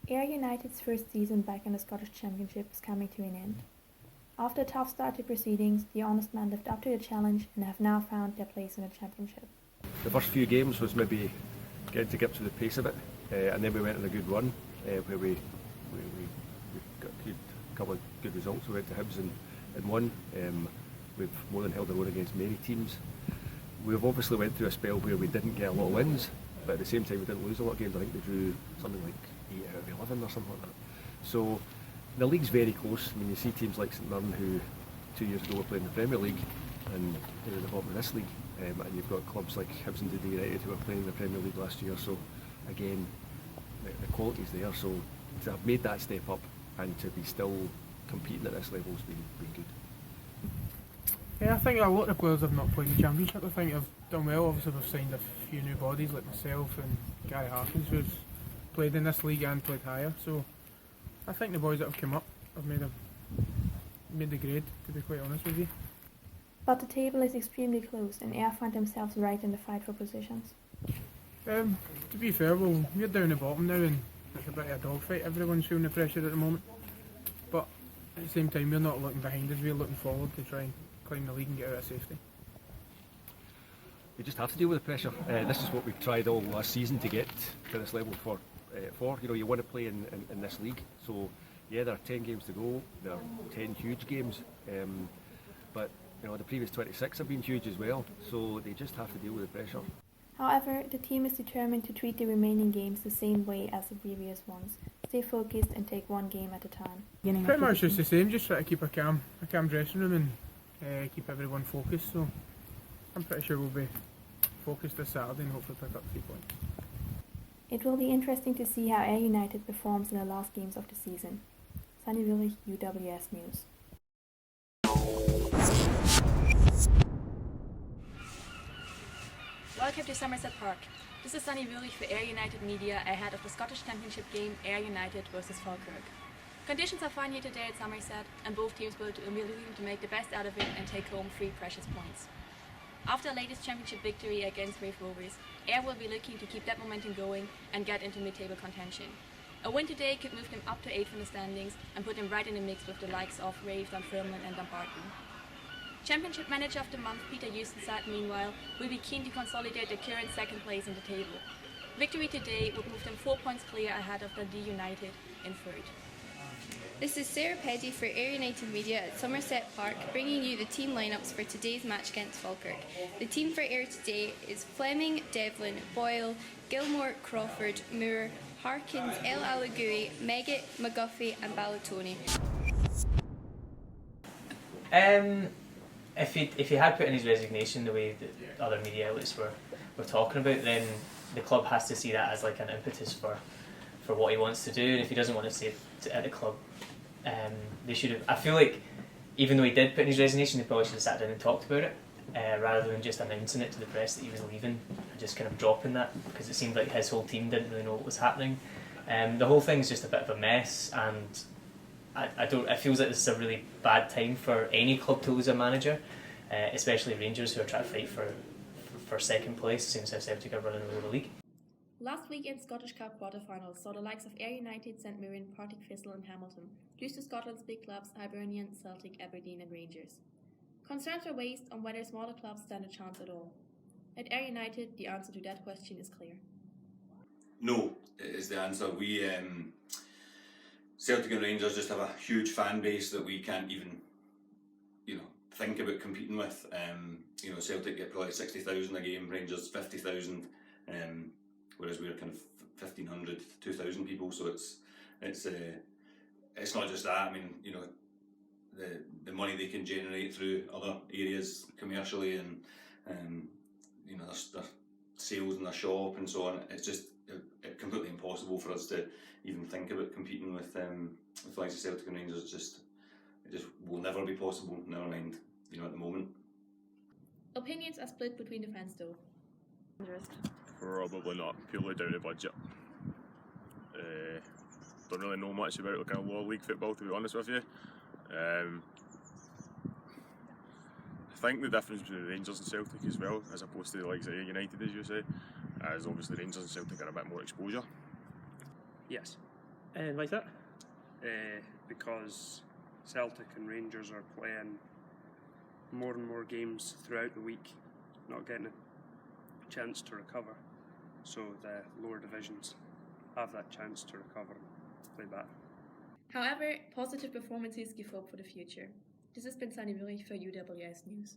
Ayr United's first season back in the Scottish Championship is coming to an end. After a tough start to proceedings, the honest men lived up to the challenge and have now found their place in the Championship. The first few games was maybe getting to grips with the pace of it, and then we went on a good run where we got a couple of good results. We went to Hibs and won. We've more than held our own against many teams. We've obviously went through a spell where we didn't get a lot of wins, but at the same time we didn't lose a lot of games. I think we drew something like 8 out of 11 or something like that. So the league's very close. I mean, you see teams like St Mirren who 2 years ago were playing the Premier League and they're in the bottom of this league, and you've got clubs like Hibs and Dundee United who were playing in the Premier League last year. So again, the quality's there. So to have made that step up and to be still competing at this level has been good. Yeah, I think a lot of players have not played in the Championship. I think they've done well. Obviously, we've signed a few new bodies like myself and Gary Harkins, who's played in this league and played higher. So I think the boys that have come up have made the grade, to be quite honest with you. But the table is extremely close and Ayr find themselves right in the fight for positions. To be fair, we're down the bottom now and it's a bit of a dogfight. Everyone's feeling the pressure at the moment. But at the same time, we're not looking behind us, we're looking forward to try and climb the league and get out of safety. We just have to deal with the pressure. This is what we've tried all last season to get to this level for. You know, you want to play in this league. So yeah, there are 10 games to go. There are 10 huge games, but you know the previous 26 have been huge as well. So they just have to deal with the pressure. However, the team is determined to treat the remaining games the same way as the previous ones. Stay focused and take one game at a time. Pretty much just the same. Just try to keep a calm dressing room and keep everyone focused. So I'm pretty sure we'll be focused this Saturday and hopefully pick up 3 points. It will be interesting to see how Ayr United performs in the last games of the season. Sunny Willich, UWS News. Welcome to Somerset Park. This is Sunny Willich for Ayr United Media ahead of the Scottish Championship game Ayr United versus Falkirk. Conditions are fine here today at Somerset and both teams will be looking to make the best out of it and take home 3 precious points. After the latest championship victory against Raith Rovers, Ayr will be looking to keep that momentum going and get into mid-table contention. A win today could move them up to 8th in the standings and put them right in the mix with the likes of Raith, Dunfermline and Warburton. Championship Manager of the Month Peter Eustensat, meanwhile, will be keen to consolidate the current 2nd place in the table. Victory today would move them 4 points clear ahead of Dundee United in 3rd. This is Sarah Peddy for Ayr United Media at Somerset Park, bringing you the team lineups for today's match against Falkirk. The team for Ayr today is Fleming, Devlin, Boyle, Gilmore, Crawford, Moore, Harkins, El Alagui, Megget, McGuffey and Ballatoni. If he had put in his resignation the way that other media outlets were talking about, then the club has to see that as like an impetus for what he wants to do, and if he doesn't want to stay at the club, they should have. I feel like even though he did put in his resignation, they probably should have sat down and talked about it rather than just announcing it to the press that he was leaving and just kind of dropping that, because it seemed like his whole team didn't really know what was happening. The whole thing is just a bit of a mess, and it feels like this is a really bad time for any club to lose a manager, especially Rangers, who are trying to fight for 2nd place since Celtic are running away with the league. Last weekend's Scottish Cup quarter-finals saw the likes of Ayr United, St Mirren, Partick Thistle and Hamilton lose to Scotland's big clubs Hibernian, Celtic, Aberdeen and Rangers. Concerns were raised on whether smaller clubs stand a chance at all. At Ayr United, the answer to that question is clear. No, is the answer. We Celtic and Rangers just have a huge fan base that we can't even, think about competing with. Celtic get probably 60,000 a game, Rangers 50,000. Whereas we're kind of 1,500, 2,000 people, so it's not just that. I mean, the money they can generate through other areas commercially, and their sales in their shop and so on. It's just completely impossible for us to even think about competing with the likes of Celtic and Rangers. It just will never be possible. Never mind, at the moment. Opinions are split between the fans though. Probably not, purely down to budget. Don't really know much about the kind of lower league football, to be honest with you. I think the difference between Rangers and Celtic as well, as opposed to the likes of Ayr United, as you say, is obviously Rangers and Celtic are a bit more exposure. Yes. And why's that? Because Celtic and Rangers are playing more and more games throughout the week, not getting a chance to recover. So the lower divisions have that chance to recover and play better. However, positive performances give hope for the future. This has been Sunny Willich for UWS News.